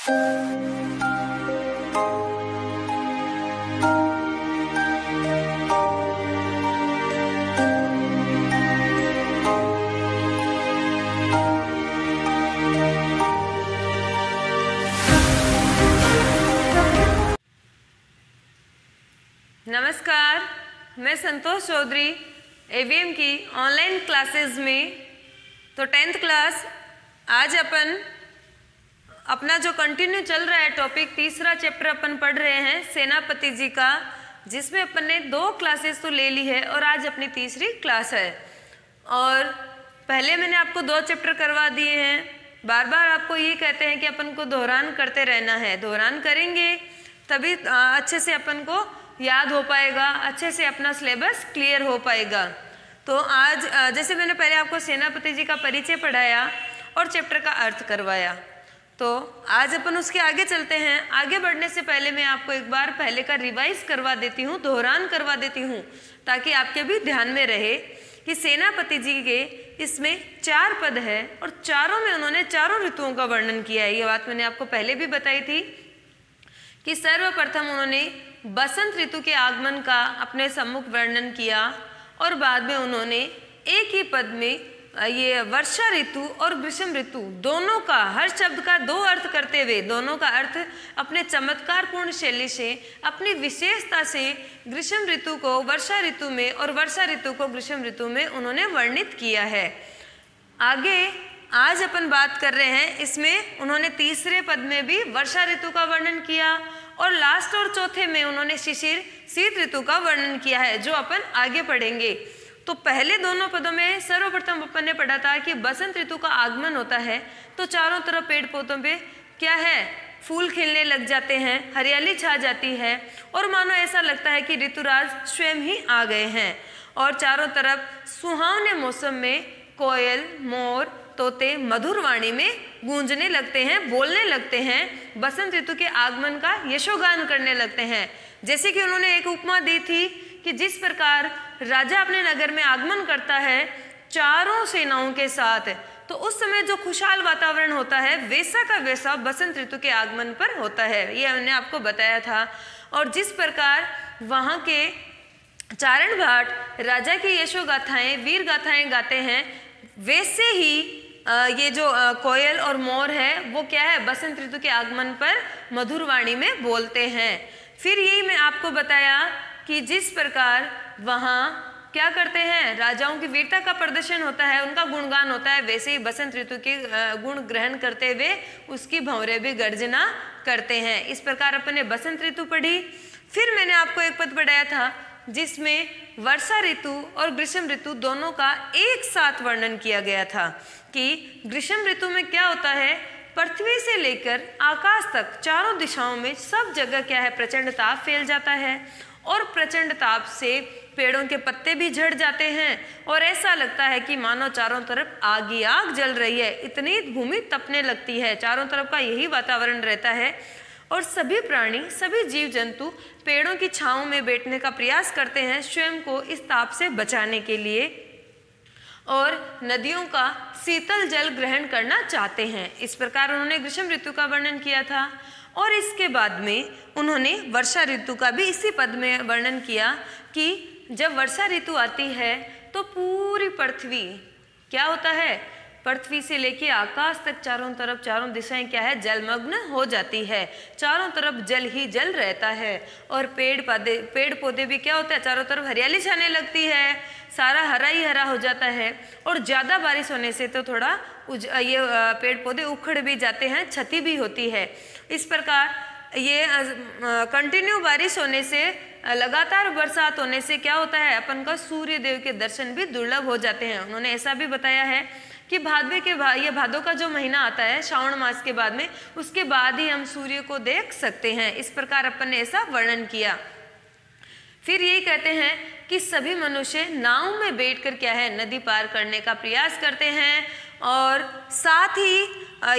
नमस्कार, मैं संतोष चौधरी एवीएम की ऑनलाइन क्लासेस में तो 10th क्लास आज अपना जो कंटिन्यू चल रहा है टॉपिक तीसरा चैप्टर अपन पढ़ रहे हैं सेनापति जी का, जिसमें अपन ने 2 क्लासेस तो ले ली है और आज अपनी तीसरी क्लास है। और पहले मैंने आपको 2 चैप्टर करवा दिए हैं। बार बार आपको ये कहते हैं कि अपन को दोहरान करते रहना है, दोहरान करेंगे तभी अच्छे से अपन को याद हो पाएगा, अच्छे से अपना सिलेबस क्लियर हो पाएगा। तो आज जैसे मैंने पहले आपको सेनापति जी का परिचय पढ़ाया और चैप्टर का अर्थ करवाया, तो आज अपन उसके आगे चलते हैं। आगे बढ़ने से पहले मैं आपको एक बार पहले का रिवाइज करवा देती हूँ, दोहरान करवा देती हूँ, ताकि आपके भी ध्यान में रहे कि सेनापति जी के इसमें 4 पद है और चारों में उन्होंने चारों ऋतुओं का वर्णन किया है। ये बात मैंने आपको पहले भी बताई थी कि सर्वप्रथम उन्होंने बसंत ऋतु के आगमन का अपने सम्मुख वर्णन किया और बाद में उन्होंने एक ही पद में ये वर्षा ऋतु और ग्रीष्म ऋतु दोनों का, हर शब्द का 2 अर्थ करते हुए, दोनों का अर्थ अपने चमत्कारपूर्ण शैली से, अपनी विशेषता से ग्रीष्म ऋतु को वर्षा ऋतु में और वर्षा ऋतु को ग्रीष्म ऋतु में उन्होंने वर्णित किया है। आगे आज अपन बात कर रहे हैं, इसमें उन्होंने तीसरे पद में भी वर्षा ऋतु का वर्णन किया और लास्ट और चौथे में उन्होंने शिशिर शीत ऋतु का वर्णन किया है, जो अपन आगे पढ़ेंगे। तो पहले दोनों पदों में सर्वप्रथम अपन ने पढ़ा था कि बसंत ऋतु का आगमन होता है तो चारों तरफ पेड़ पौधों पे क्या है, फूल खिलने लग जाते हैं, हरियाली छा जाती है और मानो ऐसा लगता है कि ऋतुराज स्वयं ही आ गए हैं। और चारों तरफ सुहावने मौसम में कोयल, मोर, तोते मधुर वाणी में गूंजने लगते हैं, बोलने लगते हैं, बसंत ऋतु के आगमन का यशोगान करने लगते हैं। जैसे कि उन्होंने एक उपमा दी थी कि जिस प्रकार राजा अपने नगर में आगमन करता है चारों सेनाओं के साथ, तो उस समय जो खुशहाल वातावरण होता है वैसा का वैसा बसंत ऋतु के आगमन पर होता है, ये मैंने आपको बताया था। और जिस प्रकार वहाँ के चारण भाट राजा की यशोगाथाएं, वीर गाथाएं गाते हैं, वैसे ही ये जो कोयल और मोर है वो क्या है, बसंत ऋतु के आगमन पर मधुर वाणी में बोलते हैं। फिर यही मैं आपको बताया कि जिस प्रकार वहाँ क्या करते हैं, राजाओं की वीरता का प्रदर्शन होता है, उनका गुणगान होता है, वैसे ही बसंत ऋतु के गुण ग्रहण करते हुए उसकी भंवरे भी गर्जना करते हैं। इस प्रकार अपन ने बसंत ऋतु पढ़ी। फिर मैंने आपको एक पद पढ़ाया था जिसमें वर्षा ऋतु और ग्रीष्म ऋतु दोनों का एक साथ वर्णन किया गया था कि ग्रीष्म ऋतु में क्या होता है, पृथ्वी से लेकर आकाश तक चारों दिशाओं में सब जगह क्या है, प्रचंड ताप फैल जाता है और प्रचंड ताप से पेड़ों के पत्ते भी झड़ जाते हैं और ऐसा लगता है कि मानो चारों तरफ आग ही आग जल रही है, इतनी भूमि तपने लगती है। चारों तरफ का यही वातावरण रहता है और सभी प्राणी, सभी जीव जंतु पेड़ों की छांव में बैठने का प्रयास करते हैं स्वयं को इस ताप से बचाने के लिए और नदियों का शीतल जल ग्रहण करना चाहते हैं। इस प्रकार उन्होंने ग्रीष्म ऋतु का वर्णन किया था और इसके बाद में उन्होंने वर्षा ऋतु का भी इसी पद में वर्णन किया कि जब वर्षा ऋतु आती है तो पूरी पृथ्वी क्या होता है, पृथ्वी से लेके आकाश तक चारों तरफ, चारों दिशाएं क्या है, जलमग्न हो जाती है, चारों तरफ जल ही जल रहता है और पेड़ पौधे भी क्या होता है, चारों तरफ हरियाली छाने लगती है, सारा हरा ही हरा हो जाता है और ज़्यादा बारिश होने से तो थोड़ा ये पेड़ पौधे उखड़ भी जाते हैं, क्षति भी होती है। इस प्रकार ये कंटिन्यू बारिश होने से, लगातार बरसात होने से क्या होता है, अपन का सूर्य देव के दर्शन भी दुर्लभ हो जाते हैं। उन्होंने ऐसा भी बताया है कि ये भादों का जो महीना आता है श्रावण मास के बाद में, उसके बाद ही हम सूर्य को देख सकते हैं। इस प्रकार अपन ने ऐसा वर्णन किया। फिर यही कहते हैं कि सभी मनुष्य नाव में बैठकर क्या है, नदी पार करने का प्रयास करते हैं और साथ ही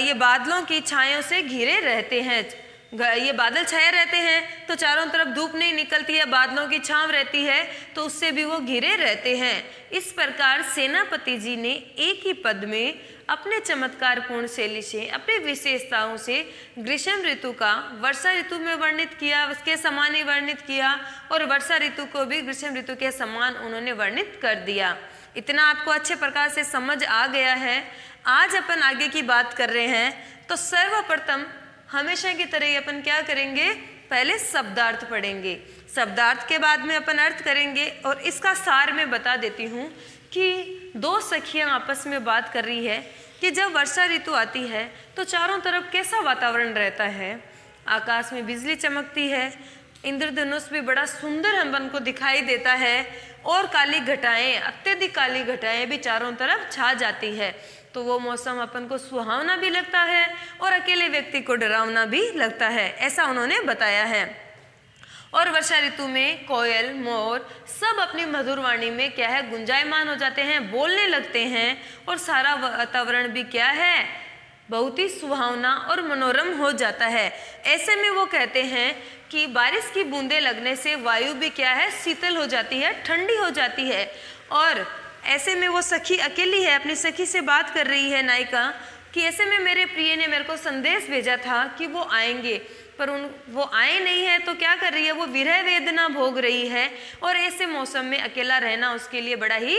ये बादलों की छायों से घिरे रहते हैं। ये बादल छाए रहते हैं तो चारों तरफ धूप नहीं निकलती है, बादलों की छांव रहती है तो उससे भी वो घिरे रहते हैं। इस प्रकार सेनापति जी ने एक ही पद में अपने चमत्कारपूर्ण शैली से, अपनी विशेषताओं से ग्रीष्म ऋतु का वर्षा ऋतु में वर्णित किया, उसके समान ही वर्णित किया, और वर्षा ऋतु को भी ग्रीष्म ऋतु के समान उन्होंने वर्णित कर दिया। इतना आपको अच्छे प्रकार से समझ आ गया है। आज अपन आगे की बात कर रहे हैं, तो सर्वप्रथम हमेशा की तरह अपन क्या करेंगे, पहले शब्दार्थ पढ़ेंगे, शब्दार्थ के बाद में अपन अर्थ करेंगे। और इसका सार मैं बता देती हूँ कि दो सखियाँ आपस में बात कर रही है कि जब वर्षा ऋतु आती है तो चारों तरफ कैसा वातावरण रहता है। आकाश में बिजली चमकती है, इंद्रधनुष भी बड़ा सुंदर हम को दिखाई देता है, और काली घटाएं, अत्यधिक काली घटाएं भी चारों तरफ छा जाती है। तो वो मौसम अपन को सुहावना भी लगता है और अकेले व्यक्ति को डरावना भी लगता है, ऐसा उन्होंने बताया है। और वर्षा ऋतु में कोयल, मोर सब अपनी मधुर वाणी में क्या है, गुंजायमान हो जाते हैं, बोलने लगते हैं, और सारा वातावरण भी क्या है, बहुत ही सुहावना और मनोरम हो जाता है। ऐसे में वो कहते हैं कि बारिश की बूंदें लगने से वायु भी क्या है, शीतल हो जाती है, ठंडी हो जाती है। और ऐसे में वो सखी अकेली है, अपनी सखी से बात कर रही है नायिका कि ऐसे में मेरे प्रिय ने मेरे को संदेश भेजा था कि वो आएंगे, पर वो आए नहीं है। तो क्या कर रही है, वो विरह वेदना भोग रही है, और ऐसे मौसम में अकेला रहना उसके लिए बड़ा ही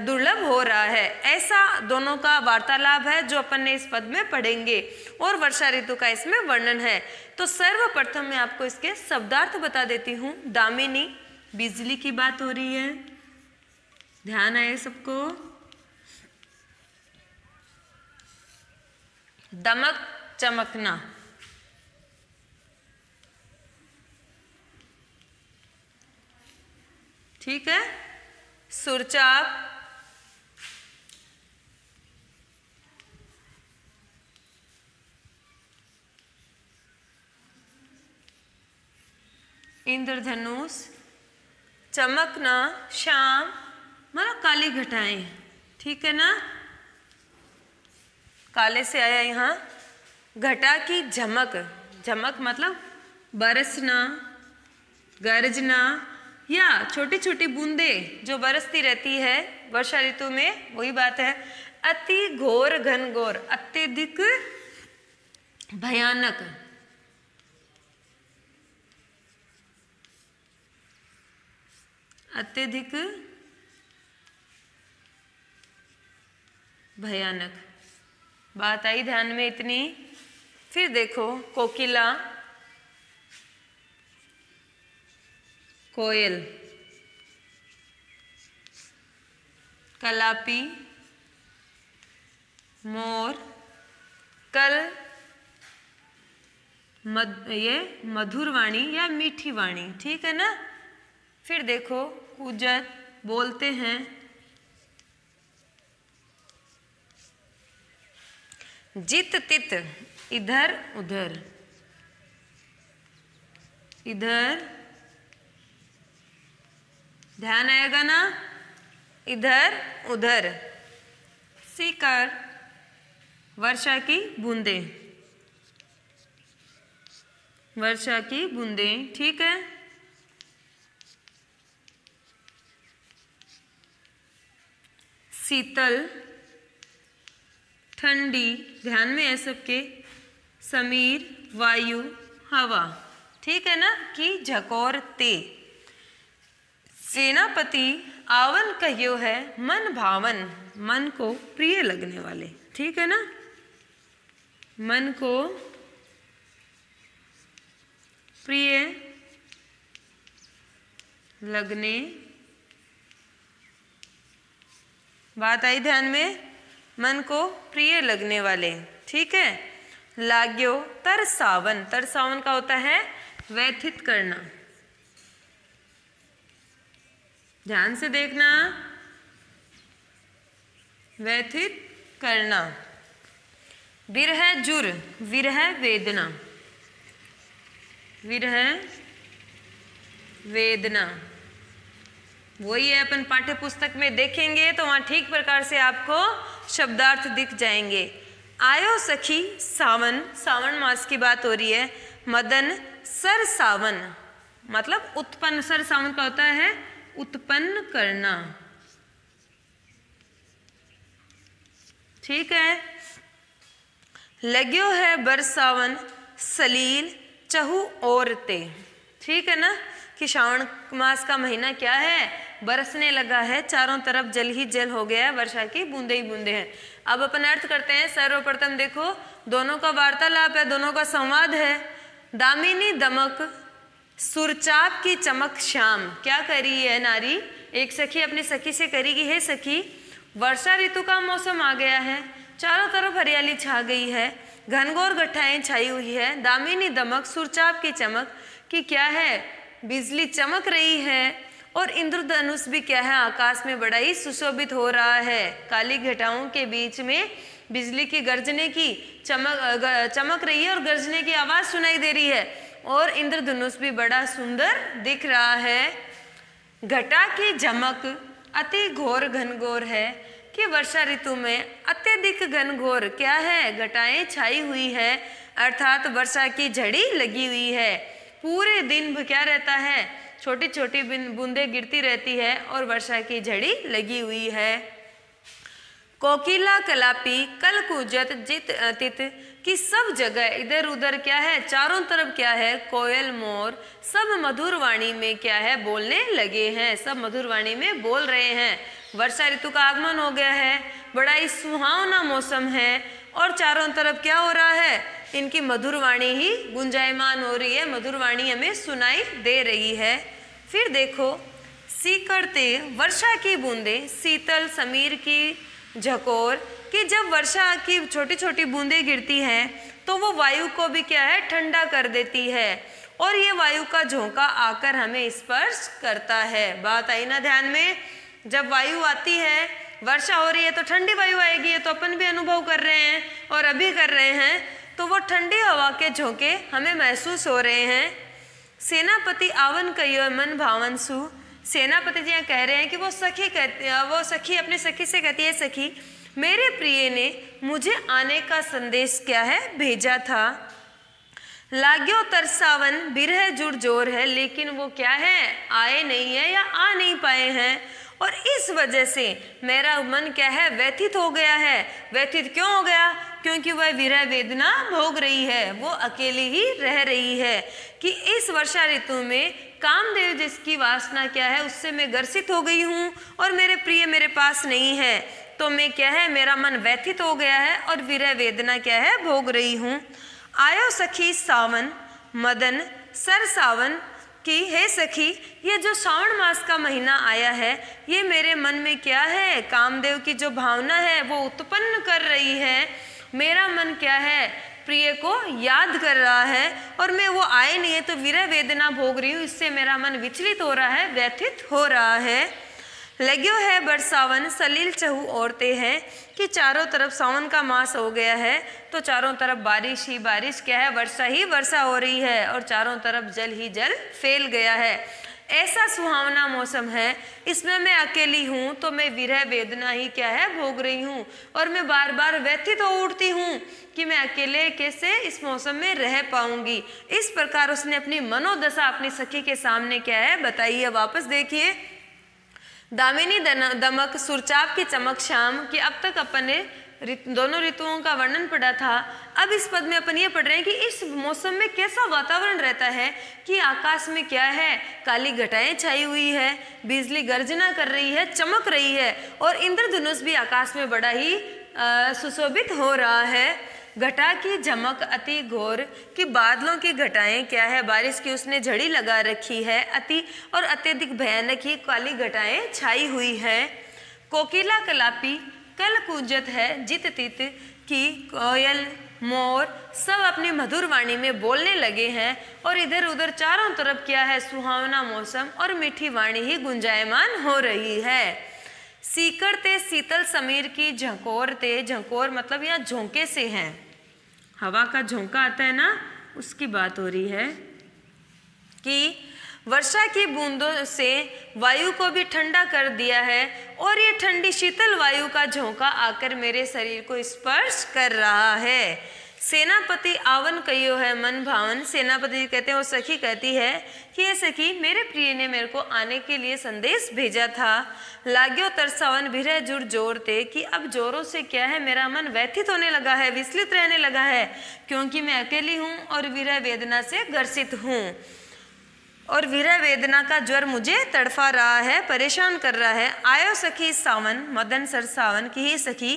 दुर्लभ हो रहा है। ऐसा दोनों का वार्तालाप है जो अपन ने इस पद में पढ़ेंगे, और वर्षा ऋतु का इसमें वर्णन है। तो सर्वप्रथम मैं आपको इसके शब्दार्थ बता देती हूँ। दामिनी, बिजली की बात हो रही है, ध्यान आए सबको। दमक, चमकना, ठीक है। सुरचाप, इंद्रधनुष, चमकना, शाम मतलब काली घटाएं, ठीक है ना। काले से आया यहाँ घटा की झमक, झमक मतलब बरसना, गरजना, या छोटी छोटी बूंदें जो बरसती रहती है वर्षा ऋतु में, वही बात है। अति घोर, घनघोर, अत्यधिक भयानक, अत्यधिक भयानक, बात आई ध्यान में इतनी। फिर देखो कोकिला, कोयल, कलापी, मोर, कल, ये मधुर वाणी या मीठी वाणी, ठीक है ना। फिर देखो कुजत, बोलते हैं। जित तित, इधर उधर, इधर ध्यान आएगा ना, इधर उधर। सीकर, वर्षा की बूंदें, वर्षा की बूंदें, ठीक है। शीतल, ठंडी, ध्यान में है सबके। समीर, वायु, हवा, ठीक है ना। कि झकोर ते, सेनापति, आवन कहियो है, मन भावन, मन को प्रिय लगने वाले, ठीक है ना। मन को प्रिय लगने, बात आई ध्यान में, मन को प्रिय लगने वाले, ठीक है। लाग्यो, तरसावन, तरसावन का होता है व्यथित करना, ध्यान से देखना, व्यथित करना। विरह जुर, विरह वेदना, विरह वेदना, वही है अपन पाठ्य पुस्तक में देखेंगे तो वहाँ ठीक प्रकार से आपको शब्दार्थ दिख जाएंगे। आयो सखी सावन, सावन मास की बात हो रही है। मदन, सर सावन मतलब उत्पन्न, सर सावन का होता है उत्पन्न करना, ठीक है। लग्यो है बरसावन सलील चहु और ते, ठीक है ना, कि श्रावण मास का महीना क्या है, बरसने लगा है, चारों तरफ जल ही जल हो गया है, वर्षा की बूंदे ही बूंदे हैं। अब अपन अर्थ करते हैं। सर्वप्रथम देखो, दोनों का वार्तालाप है, दोनों का संवाद है। दामिनी दमक सुरचाप की चमक श्याम, क्या करी है नारी, एक सखी अपनी सखी से करेगी, हे सखी वर्षा ऋतु का मौसम आ गया है, चारों तरफ हरियाली छा गई है, घनघोर घटाएं छाई हुई है। दामिनी दमक सुरचाप की चमक कि क्या है, बिजली चमक रही है और इंद्रधनुष भी क्या है, आकाश में बड़ा ही सुशोभित हो रहा है। काली घटाओं के बीच में बिजली की गर्जने की चमक रही है और गर्जने की आवाज सुनाई दे रही है और इंद्रधनुष भी बड़ा सुंदर दिख रहा है। घटा की झमक अति घोर घनघोर है कि वर्षा ऋतु में अत्यधिक घनघोर क्या है, घटाएं छाई हुई है, अर्थात वर्षा की झड़ी लगी हुई है। पूरे दिन क्या रहता है, छोटी छोटी बूंदें गिरती रहती है और वर्षा की झड़ी लगी हुई है। कोकिला कलापी कल कुजत जित अतित कि सब जगह इधर उधर क्या है, चारों तरफ क्या है, कोयल मोर सब मधुर वाणी में क्या है, बोलने लगे हैं, सब मधुर वाणी में बोल रहे हैं। वर्षा ऋतु का आगमन हो गया है, बड़ा ही सुहावना मौसम है और चारों तरफ क्या हो रहा है, इनकी मधुर वाणी ही गुंजायमान हो रही है, मधुर वाणी हमें सुनाई दे रही है। फिर देखो, सीकड़ते वर्षा की बूंदे शीतल समीर की झकोर कि जब वर्षा की छोटी छोटी बूंदें गिरती हैं तो वो वायु को भी क्या है, ठंडा कर देती है और ये वायु का झोंका आकर हमें स्पर्श करता है। बात आई ना ध्यान में, जब वायु आती है, वर्षा हो रही है तो ठंडी वायु आएगी, ये तो अपन भी अनुभव कर रहे हैं और अभी कर रहे हैं, तो वो ठंडी हवा के झोंके हमें महसूस हो रहे हैं। सेनापति आवन कहियो मन भावन सु, सेनापति जी कह रहे हैं कि वो सखी अपने सखी से कहती है, सखी मेरे प्रिय ने मुझे आने का संदेश क्या है, भेजा था। लाग्यो तरसावन बिरह जुड़ जोर है, लेकिन वो क्या है, आए नहीं है या आ नहीं पाए हैं और इस वजह से मेरा मन क्या है, व्यथित हो गया है। व्यथित क्यों हो गया, क्योंकि वह विरह वेदना भोग रही है, वो अकेली ही रह रही है कि इस वर्षा ऋतु में कामदेव जिसकी वासना क्या है, उससे मैं ग्रसित हो गई हूँ और मेरे प्रिय मेरे पास नहीं है, तो मैं क्या है, मेरा मन व्यथित हो गया है और विरह वेदना क्या है, भोग रही हूँ। आयो सखी सावन मदन सर सावन कि हे सखी, ये जो श्रावण मास का महीना आया है, ये मेरे मन में क्या है, कामदेव की जो भावना है वो उत्पन्न कर रही है। मेरा मन क्या है, प्रिय को याद कर रहा है और मैं वो आए नहीं है तो विरह वेदना भोग रही हूँ, इससे मेरा मन विचलित हो रहा है, व्यथित हो रहा है। लग्यो है बरसावन सलील चहु औरते हैं कि चारों तरफ सावन का मास हो गया है तो चारों तरफ बारिश ही बारिश क्या है, वर्षा ही वर्षा हो रही है और चारों तरफ जल ही जल फैल गया है। ऐसा सुहावना मौसम है, इसमें मैं अकेली हूँ तो मैं विरह वेदना ही क्या है, भोग रही हूँ और मैं बार बार व्यथित हो उठती हूँ कि मैं अकेले कैसे इस मौसम में रह पाऊंगी। इस प्रकार उसने अपनी मनोदशा अपनी सखी के सामने क्या है, बताई है। वापस देखिए, दामिनी दमक सुरचाप की चमक शाम कि अब तक अपन ने दोनों ऋतुओं का वर्णन पढ़ा था। अब इस पद में अपन ये पढ़ रहे हैं कि इस मौसम में कैसा वातावरण रहता है कि आकाश में क्या है, काली घटाएं छाई हुई है, बिजली गर्जना कर रही है, चमक रही है और इंद्रधनुष भी आकाश में बड़ा ही सुशोभित हो रहा है। घटा की झमक अति घोर कि बादलों की घटाएं क्या है, बारिश की उसने झड़ी लगा रखी है, अति और अत्यधिक भयानक ही काली घटाएं छाई हुई है। कोकिला कलापी कल कूजत है जित तित की कोयल मोर सब अपनी मधुर वाणी में बोलने लगे हैं और इधर उधर चारों तरफ क्या है, सुहावना मौसम और मीठी वाणी ही गुंजायमान हो रही है। सीकड़ते शीतल समीर की झकोरते, झकोर मतलब यहाँ झोंके से हैं, हवा का झोंका आता है ना, उसकी बात हो रही है कि वर्षा की बूंदों से वायु को भी ठंडा कर दिया है और ये ठंडी शीतल वायु का झोंका आकर मेरे शरीर को स्पर्श कर रहा है। सेनापति आवन कहियो है मन भावन। सेनापति जी कहते हैं, वो सखी कहती है कि ये सखी, मेरे प्रिय ने मेरे को आने के लिए संदेश भेजा था। लाग्यो तरसावन विरह जुड़ जोर ते, कि अब जोरों से क्या है, मेरा मन व्यथित होने लगा है, विचलित रहने लगा है, क्योंकि मैं अकेली हूँ और विरह वेदना से ग्रसित हूँ और विरह वेदना का ज्वर मुझे तड़फा रहा है, परेशान कर रहा है। आयो सखी सावन मदन सर सावन, की ही सखी,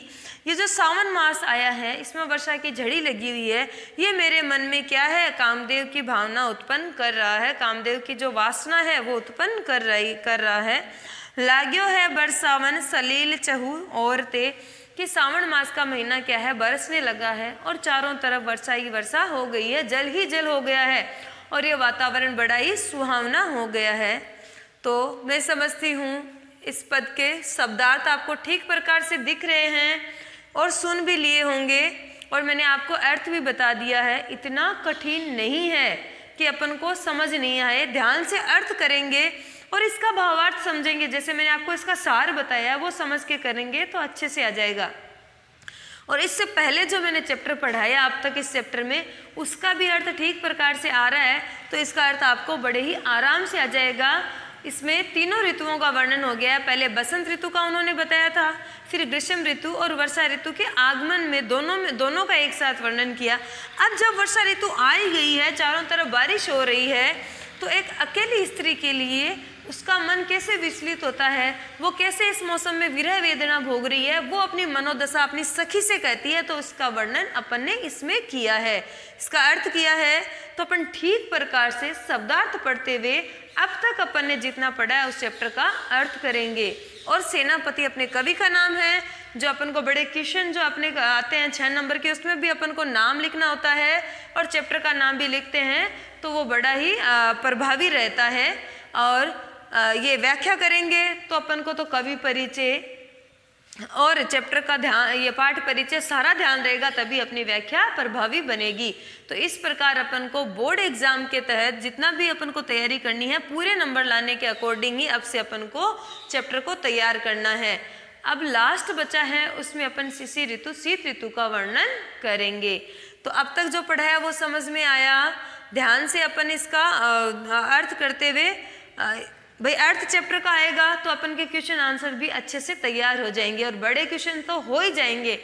ये जो सावन मास आया है इसमें वर्षा की झड़ी लगी हुई है, ये मेरे मन में क्या है, कामदेव की भावना उत्पन्न कर रहा है, कामदेव की जो वासना है वो उत्पन्न कर रहा है। लाग्यो है बरसावन सलील चहु और ते, कि सावन मास का महीना क्या है, बरसने लगा है और चारों तरफ वर्षा ही वर्षा हो गई है, जल ही जल हो गया है और ये वातावरण बड़ा ही सुहावना हो गया है। तो मैं समझती हूँ इस पद के शब्दार्थ आपको ठीक प्रकार से दिख रहे हैं और सुन भी लिए होंगे, और मैंने आपको अर्थ भी बता दिया है। इतना कठिन नहीं है कि अपन को समझ नहीं आए, ध्यान से अर्थ करेंगे और इसका भावार्थ समझेंगे, जैसे मैंने आपको इसका सार बताया वो समझ के करेंगे तो अच्छे से आ जाएगा। और इससे पहले जो मैंने चैप्टर पढ़ाया आप तक इस चैप्टर में, उसका भी अर्थ ठीक प्रकार से आ रहा है, तो इसका अर्थ आपको बड़े ही आराम से आ जाएगा। इसमें तीनों ऋतुओं का वर्णन हो गया है। पहले बसंत ऋतु का उन्होंने बताया था, फिर ग्रीष्म ऋतु और वर्षा ऋतु के आगमन में दोनों का एक साथ वर्णन किया। अब जब वर्षा ऋतु आ ही गई है, चारों तरफ बारिश हो रही है, तो एक अकेली स्त्री के लिए उसका मन कैसे विचलित होता है, वो कैसे इस मौसम में विरह वेदना भोग रही है, वो अपनी मनोदशा अपनी सखी से कहती है। तो उसका वर्णन अपन ने इसमें किया है, इसका अर्थ किया है। तो अपन ठीक प्रकार से शब्दार्थ पढ़ते हुए अब तक अपन ने जितना पढ़ा है उस चैप्टर का अर्थ करेंगे। और सेनापति अपने कवि का नाम है, जो अपन को बड़े क्वेश्चन जो अपने आते हैं 6 नंबर के, उसमें भी अपन को नाम लिखना होता है और चैप्टर का नाम भी लिखते हैं, तो वो बड़ा ही प्रभावी रहता है। और ये व्याख्या करेंगे तो अपन को तो कवि परिचय और चैप्टर का ध्यान, ये पाठ परिचय सारा ध्यान रहेगा, तभी अपनी व्याख्या प्रभावी बनेगी। तो इस प्रकार अपन को बोर्ड एग्जाम के तहत जितना भी अपन को तैयारी करनी है, पूरे नंबर लाने के अकॉर्डिंग ही अब से अपन को चैप्टर को तैयार करना है। अब लास्ट बचा है, उसमें अपन शिशि ऋतु शीत ऋतु का वर्णन करेंगे। तो अब तक जो पढ़ाया वो समझ में आया, ध्यान से अपन इसका अर्थ करते हुए, भाई अर्थ चैप्टर का आएगा तो अपन के क्वेश्चन आंसर भी अच्छे से तैयार हो जाएंगे और बड़े क्वेश्चन तो हो ही जाएंगे।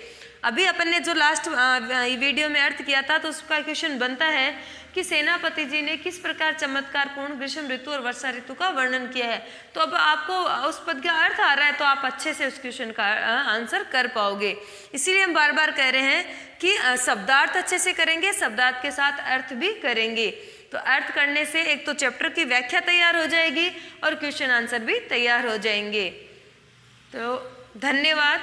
अभी अपन ने जो लास्ट वीडियो में अर्थ किया था, तो उसका क्वेश्चन बनता है कि सेनापति जी ने किस प्रकार चमत्कारपूर्ण ग्रीष्म ऋतु और वर्षा ऋतु का वर्णन किया है। तो अब आपको उस पद का अर्थ आ रहा है, तो आप अच्छे से उस क्वेश्चन का आंसर कर पाओगे। इसीलिए हम बार बार कह रहे हैं कि शब्दार्थ अच्छे से करेंगे, शब्दार्थ के साथ अर्थ भी करेंगे। तो अर्थ करने से एक तो चैप्टर की व्याख्या तैयार हो जाएगी और क्वेश्चन आंसर भी तैयार हो जाएंगे। तो धन्यवाद।